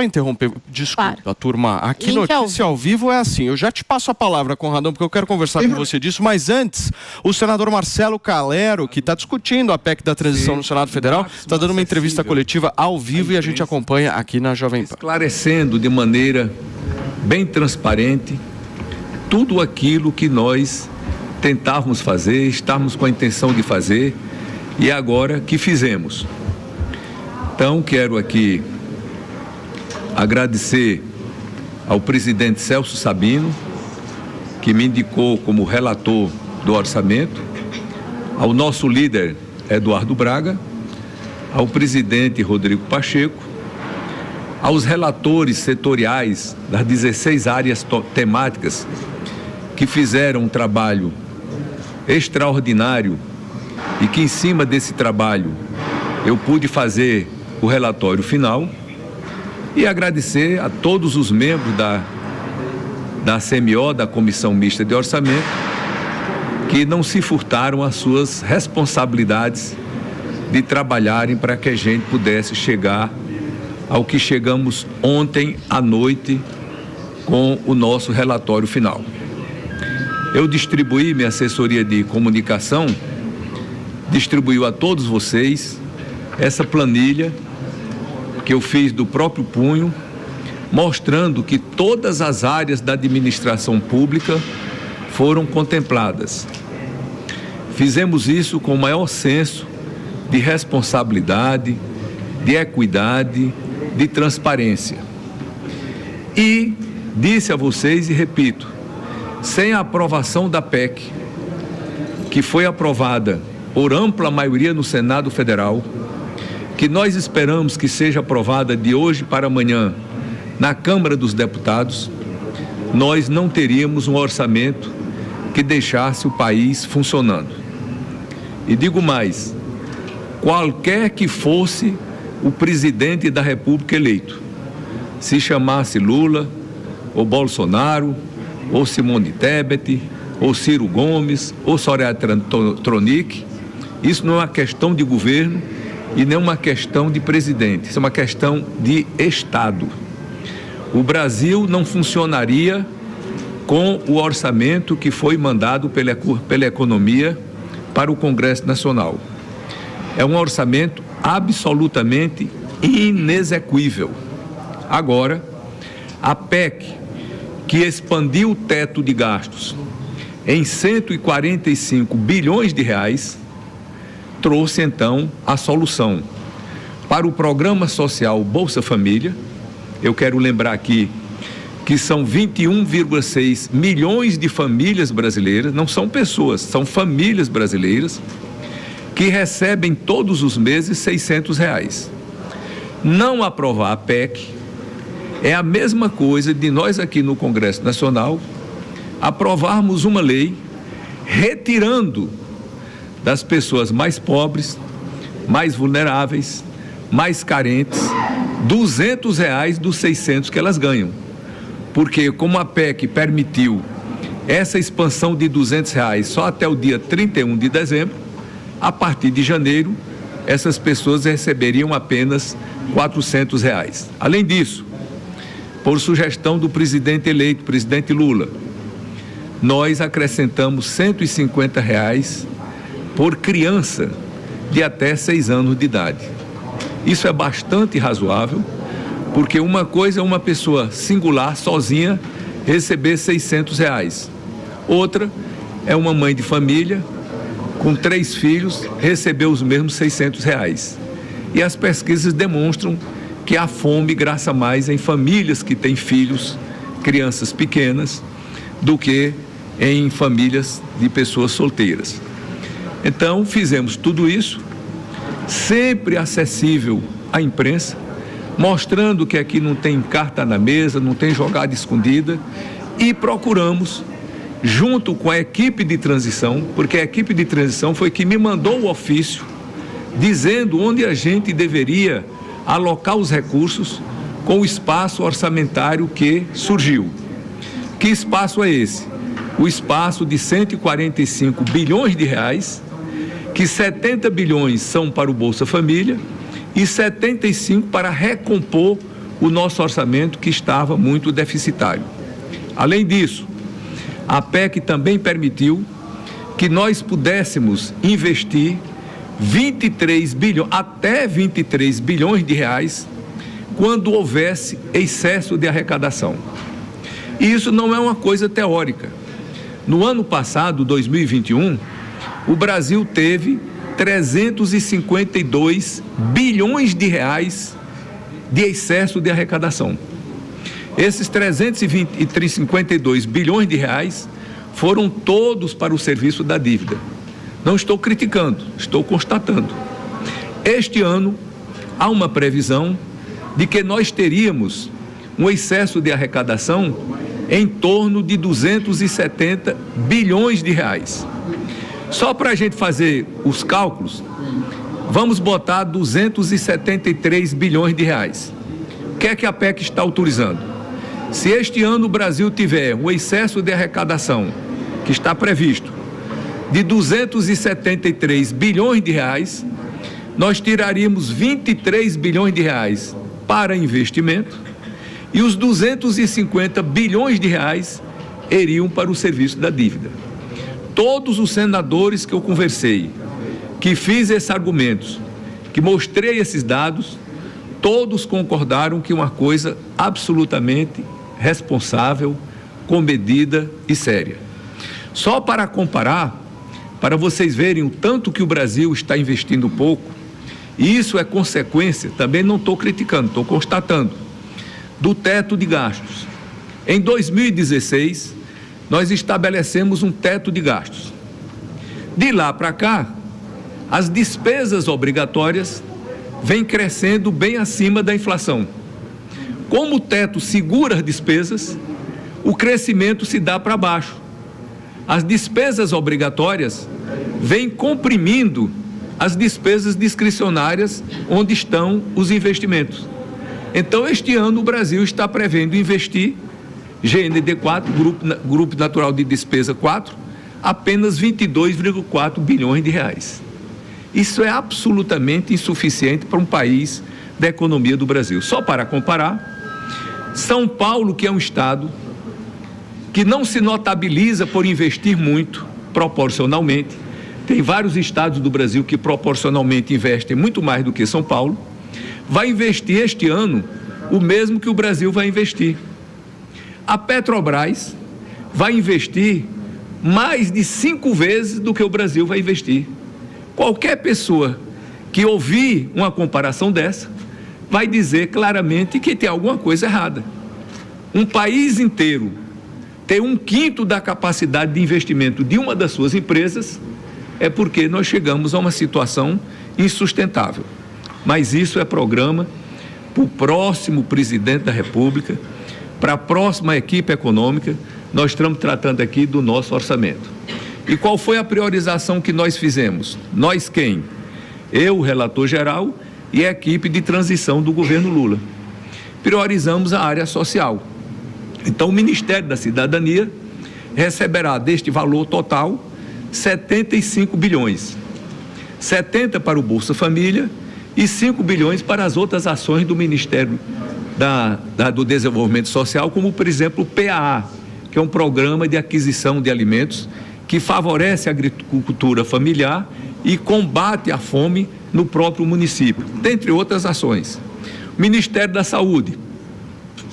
interromper, desculpa, Claro. turma, aqui Notícia ao Vivo é assim, eu já te passo a palavra, Conradão, porque eu quero conversar com você disso, mas antes, o senador Marcelo Calero, que está discutindo a PEC da transição no Senado Federal, está dando uma entrevista coletiva ao vivo e a gente acompanha aqui na Jovem Pan. Esclarecendo de maneira bem transparente tudo aquilo que nós tentávamos fazer, estávamos com a intenção de fazer e agora que fizemos. Então, quero aqui agradecer ao presidente Celso Sabino, que me indicou como relator do orçamento, ao nosso líder Eduardo Braga, ao presidente Rodrigo Pacheco, aos relatores setoriais das 16 áreas temáticas que fizeram um trabalho extraordinário e que em cima desse trabalho eu pude fazer o relatório final. E agradecer a todos os membros da CMO, da Comissão Mista de Orçamento, que não se furtaram às suas responsabilidades de trabalharem para que a gente pudesse chegar ao que chegamos ontem à noite com o nosso relatório final. Eu distribuí, minha assessoria de comunicação, distribuiu a todos vocês essa planilha que eu fiz do próprio punho, mostrando que todas as áreas da administração pública foram contempladas. Fizemos isso com o maior senso de responsabilidade, de equidade, de transparência. E disse a vocês e repito, sem a aprovação da PEC, que foi aprovada por ampla maioria no Senado Federal, que nós esperamos que seja aprovada de hoje para amanhã na Câmara dos Deputados, nós não teríamos um orçamento que deixasse o país funcionando. E digo mais, qualquer que fosse o presidente da República eleito, se chamasse Lula, ou Bolsonaro, ou Simone Tebet, ou Ciro Gomes, ou Soraya Tronic, isso não é uma questão de governo e nem uma questão de presidente, isso é uma questão de Estado. O Brasil não funcionaria com o orçamento que foi mandado pela economia para o Congresso Nacional. É um orçamento absolutamente inexequível. Agora, a PEC, que expandiu o teto de gastos em 145 bilhões de reais, trouxe então a solução para o programa social Bolsa Família. Eu quero lembrar aqui que são 21,6 milhões de famílias brasileiras, não são pessoas, são famílias brasileiras que recebem todos os meses R$600. Não aprovar a PEC é a mesma coisa de nós aqui no Congresso Nacional aprovarmos uma lei retirando das pessoas mais pobres, mais vulneráveis, mais carentes, R$200 dos 600 que elas ganham. Porque como a PEC permitiu essa expansão de R$200 só até o dia 31 de dezembro, a partir de janeiro, essas pessoas receberiam apenas R$400. Além disso, por sugestão do presidente eleito, presidente Lula, nós acrescentamos R$150 por criança de até 6 anos de idade. Isso é bastante razoável, porque uma coisa é uma pessoa singular, sozinha, receber R$600. Outra é uma mãe de família, com 3 filhos, receber os mesmos R$600. E as pesquisas demonstram que a fome graça mais em famílias que têm filhos, crianças pequenas, do que em famílias de pessoas solteiras. Então, fizemos tudo isso, sempre acessível à imprensa, mostrando que aqui não tem carta na mesa, não tem jogada escondida, e procuramos, junto com a equipe de transição, porque a equipe de transição foi que me mandou o ofício, dizendo onde a gente deveria alocar os recursos com o espaço orçamentário que surgiu. Que espaço é esse? O espaço de 145 bilhões de reais, que 70 bilhões são para o Bolsa Família e 75 para recompor o nosso orçamento, que estava muito deficitário. Além disso, a PEC também permitiu que nós pudéssemos investir até 23 bilhões de reais quando houvesse excesso de arrecadação. E isso não é uma coisa teórica. No ano passado, 2021, o Brasil teve 352 bilhões de reais de excesso de arrecadação. Esses 352 bilhões de reais foram todos para o serviço da dívida. Não estou criticando, estou constatando. Este ano, há uma previsão de que nós teríamos um excesso de arrecadação em torno de 270 bilhões de reais. Só para a gente fazer os cálculos, vamos botar 273 bilhões de reais. O que é que a PEC está autorizando? Se este ano o Brasil tiver um excesso de arrecadação, que está previsto, de 273 bilhões de reais, nós tiraríamos 23 bilhões de reais para investimento e os 250 bilhões de reais iriam para o serviço da dívida. Todos os senadores que eu conversei, que fiz esses argumentos, que mostrei esses dados, todos concordaram que uma coisa absolutamente responsável, comedida e séria. Só para comparar, para vocês verem o tanto que o Brasil está investindo pouco, e isso é consequência, também não estou criticando, estou constatando, do teto de gastos. Em 2016, nós estabelecemos um teto de gastos. De lá para cá, as despesas obrigatórias vêm crescendo bem acima da inflação. Como o teto segura as despesas, o crescimento se dá para baixo. As despesas obrigatórias vêm comprimindo as despesas discricionárias onde estão os investimentos. Então, este ano o Brasil está prevendo investir, GND 4, Grupo Natural de Despesa 4, apenas 22,4 bilhões de reais. Isso é absolutamente insuficiente para um país da economia do Brasil. Só para comparar, São Paulo, que é um estado que não se notabiliza por investir muito, proporcionalmente, tem vários estados do Brasil que proporcionalmente investem muito mais do que São Paulo, vai investir este ano o mesmo que o Brasil vai investir. A Petrobras vai investir mais de 5 vezes do que o Brasil vai investir. Qualquer pessoa que ouvir uma comparação dessa vai dizer claramente que tem alguma coisa errada. Um país inteiro ter 1/5 da capacidade de investimento de uma das suas empresas é porque nós chegamos a uma situação insustentável. Mas isso é programa para o próximo presidente da República, para a próxima equipe econômica. Nós estamos tratando aqui do nosso orçamento. E qual foi a priorização que nós fizemos? Nós quem? Eu, o relator geral, e a equipe de transição do governo Lula. Priorizamos a área social. Então, o Ministério da Cidadania receberá deste valor total 75 bilhões. 70 para o Bolsa Família e 5 bilhões para as outras ações do Ministério do Desenvolvimento Social, como, por exemplo, o PAA, que é um programa de aquisição de alimentos que favorece a agricultura familiar e combate a fome no próprio município, dentre outras ações. O Ministério da Saúde,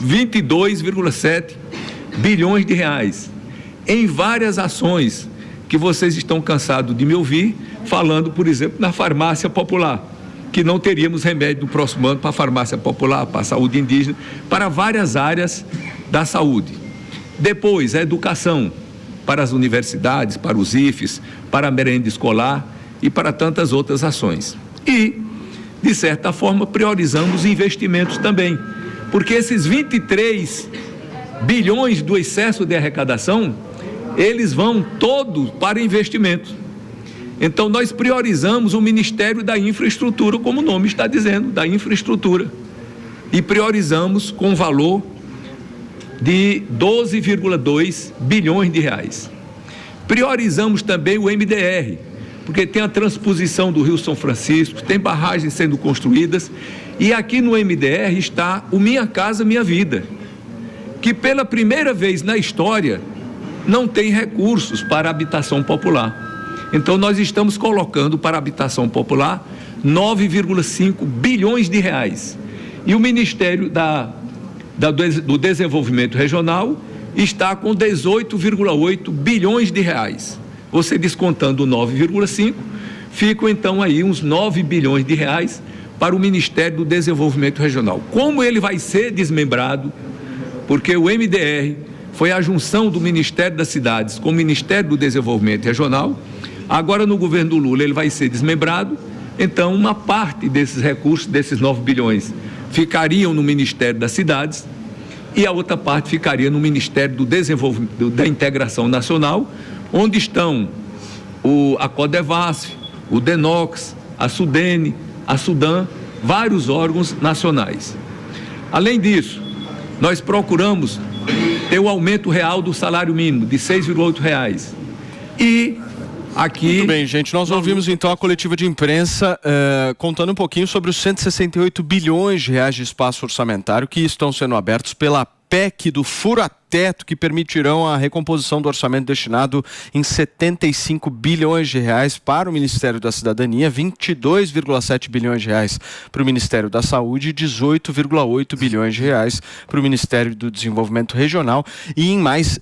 22,7 bilhões de reais, em várias ações que vocês estão cansados de me ouvir, falando, por exemplo, na farmácia popular, que não teríamos remédio no próximo ano para a farmácia popular, para a saúde indígena, para várias áreas da saúde. Depois, a educação, para as universidades, para os IFES, para a merenda escolar e para tantas outras ações. E, de certa forma, priorizamos investimentos também, porque esses 23 bilhões do excesso de arrecadação, eles vão todos para investimento. Então, nós priorizamos o Ministério da Infraestrutura, como o nome está dizendo, da infraestrutura, e priorizamos com valor de 12,2 bilhões de reais. Priorizamos também o MDR, porque tem a transposição do Rio São Francisco, tem barragens sendo construídas, e aqui no MDR está o Minha Casa Minha Vida, que pela primeira vez na história não tem recursos para habitação popular. Então nós estamos colocando para habitação popular 9,5 bilhões de reais. E o Ministério do Desenvolvimento Regional está com 18,8 bilhões de reais. Você descontando 9,5, ficam então aí uns 9 bilhões de reais para o Ministério do Desenvolvimento Regional. Como ele vai ser desmembrado? Porque o MDR foi a junção do Ministério das Cidades com o Ministério do Desenvolvimento Regional. Agora, no governo do Lula, ele vai ser desmembrado. Então, uma parte desses recursos, desses 9 bilhões, ficariam no Ministério das Cidades e a outra parte ficaria no Ministério do Desenvolvimento, da Integração Nacional, onde estão a Codevasf, o Denox, a Sudene, a Sudan, vários órgãos nacionais. Além disso, nós procuramos ter o aumento real do salário mínimo de R$ 6,8. E aqui... Muito bem, gente. Nós ouvimos então a coletiva de imprensa contando um pouquinho sobre os 168 bilhões de reais de espaço orçamentário que estão sendo abertos pela PEC do fura-teto, que permitirão a recomposição do orçamento destinado em 75 bilhões de reais para o Ministério da Cidadania, 22,7 bilhões de reais para o Ministério da Saúde e 18,8 bilhões de reais para o Ministério do Desenvolvimento Regional e em mais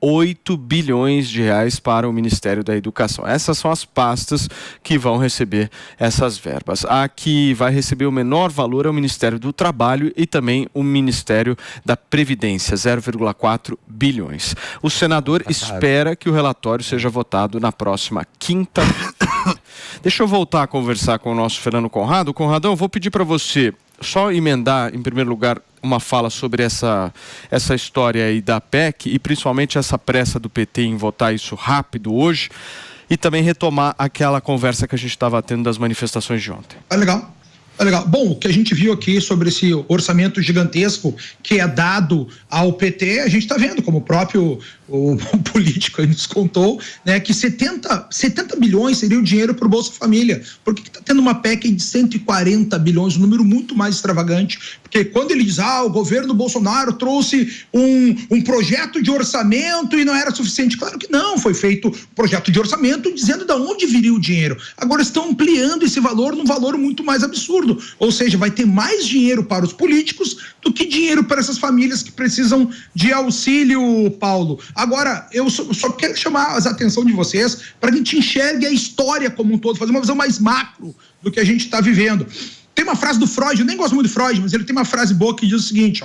8 bilhões de reais para o Ministério da Educação. Essas são as pastas que vão receber essas verbas. A que vai receber o menor valor é o Ministério do Trabalho e também o Ministério da Previdência, 0,4 bilhões. O senador espera que o relatório seja votado na próxima quinta-feira. Deixa eu voltar a conversar com o nosso Fernando Conrado. Conradão, eu vou pedir para você só emendar, em primeiro lugar, uma fala sobre essa história aí da PEC e principalmente essa pressa do PT em votar isso rápido hoje e também retomar aquela conversa que a gente estava tendo das manifestações de ontem. Legal. Bom, o que a gente viu aqui sobre esse orçamento gigantesco que é dado ao PT, a gente está vendo, como o próprio político aí nos contou, né, que 70 bilhões seria o dinheiro para o Bolsa Família. Por que está tendo uma PEC de 140 bilhões, um número muito mais extravagante? Porque quando ele diz, o governo Bolsonaro trouxe um projeto de orçamento e não era suficiente. Claro que não, foi feito um projeto de orçamento dizendo de onde viria o dinheiro. Agora estão ampliando esse valor num valor muito mais absurdo. Ou seja, vai ter mais dinheiro para os políticos do que dinheiro para essas famílias que precisam de auxílio, Paulo. Agora, eu só quero chamar a atenção de vocês para que a gente enxergue a história como um todo, fazer uma visão mais macro do que a gente está vivendo. Tem uma frase do Freud, eu nem gosto muito de Freud, mas ele tem uma frase boa que diz o seguinte,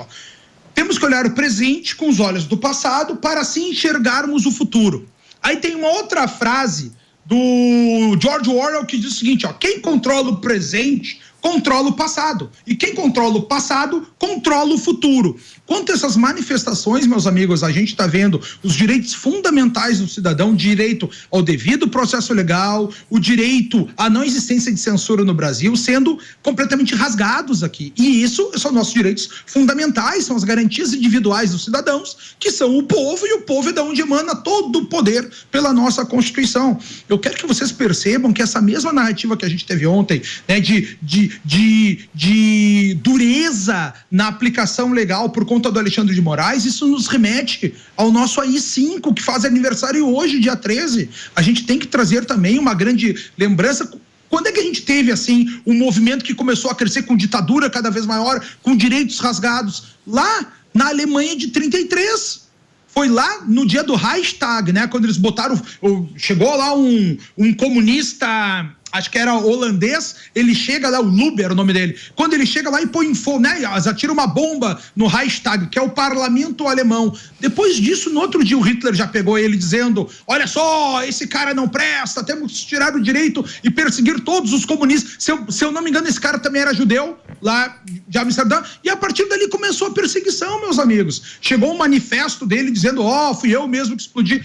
temos que olhar o presente com os olhos do passado para assim enxergarmos o futuro. Aí tem uma outra frase do George Orwell que diz o seguinte, quem controla o presente controla o passado. E quem controla o passado, controla o futuro. Quanto a essas manifestações, meus amigos, a gente está vendo os direitos fundamentais do cidadão, direito ao devido processo legal, o direito à não existência de censura no Brasil, sendo completamente rasgados aqui. E isso são nossos direitos fundamentais, são as garantias individuais dos cidadãos, que são o povo, e o povo é de onde emana todo o poder pela nossa Constituição. Eu quero que vocês percebam que essa mesma narrativa que a gente teve ontem, né, de dureza na aplicação legal por conta do Alexandre de Moraes, isso nos remete ao nosso AI-5, que faz aniversário hoje, dia 13. A gente tem que trazer também uma grande lembrança. Quando é que a gente teve, assim, um movimento que começou a crescer com ditadura cada vez maior, com direitos rasgados? Lá na Alemanha de 33. Foi lá no dia do Reichstag, né? Quando eles botaram... Chegou lá um comunista... acho que era holandês, ele chega lá, o Luber, o nome dele, quando ele chega lá e põe em fogo, né, atira uma bomba no Reichstag, que é o parlamento alemão. Depois disso, no outro dia, o Hitler já pegou ele dizendo, olha só, esse cara não presta, temos que tirar o direito e perseguir todos os comunistas. Se eu não me engano, esse cara também era judeu, lá de Amsterdã, e a partir dali começou a perseguição, meus amigos. Chegou um manifesto dele dizendo, fui eu mesmo que explodi.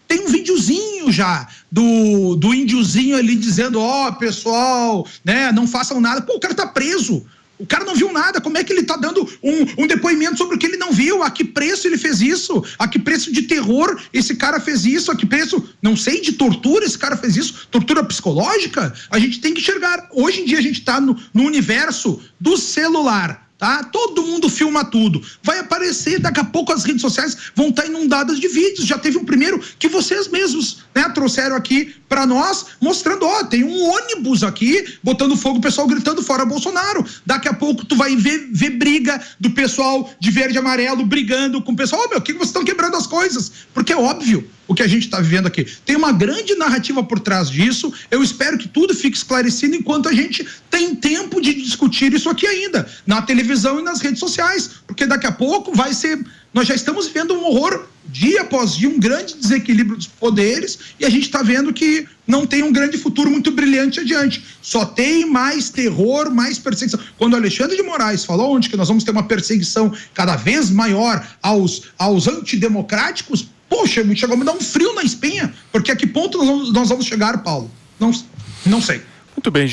Tem um videozinho já do índiozinho ali dizendo, pessoal, né, não façam nada. Pô, o cara tá preso. O cara não viu nada. Como é que ele tá dando um depoimento sobre o que ele não viu? Meu, a que preço ele fez isso? A que preço de terror esse cara fez isso? A que preço, não sei, de tortura esse cara fez isso? Tortura psicológica? A gente tem que enxergar. Hoje em dia a gente está no universo do celular. Tá? Todo mundo filma tudo. Vai aparecer, daqui a pouco as redes sociais vão estar inundadas de vídeos. Já teve um primeiro que vocês mesmos, né, trouxeram aqui para nós, mostrando, ó, tem um ônibus aqui, botando fogo, o pessoal gritando fora Bolsonaro. Daqui a pouco tu vai ver briga do pessoal de verde e amarelo brigando com o pessoal. Meu, o que vocês estão quebrando as coisas? Porque é óbvio o que a gente está vivendo aqui. Tem uma grande narrativa por trás disso. Eu espero que tudo fique esclarecido enquanto a gente tem tempo de discutir isso aqui ainda, na televisão e nas redes sociais, porque daqui a pouco vai ser... Nós já estamos vendo um horror dia após dia, um grande desequilíbrio dos poderes, e a gente está vendo que não tem um grande futuro muito brilhante adiante. Só tem mais terror, mais perseguição. Quando o Alexandre de Moraes falou ontem que nós vamos ter uma perseguição cada vez maior aos antidemocráticos, poxa, chegou a me dar um frio na espinha, porque a que ponto nós vamos chegar, Paulo? Não sei. Muito bem, gente.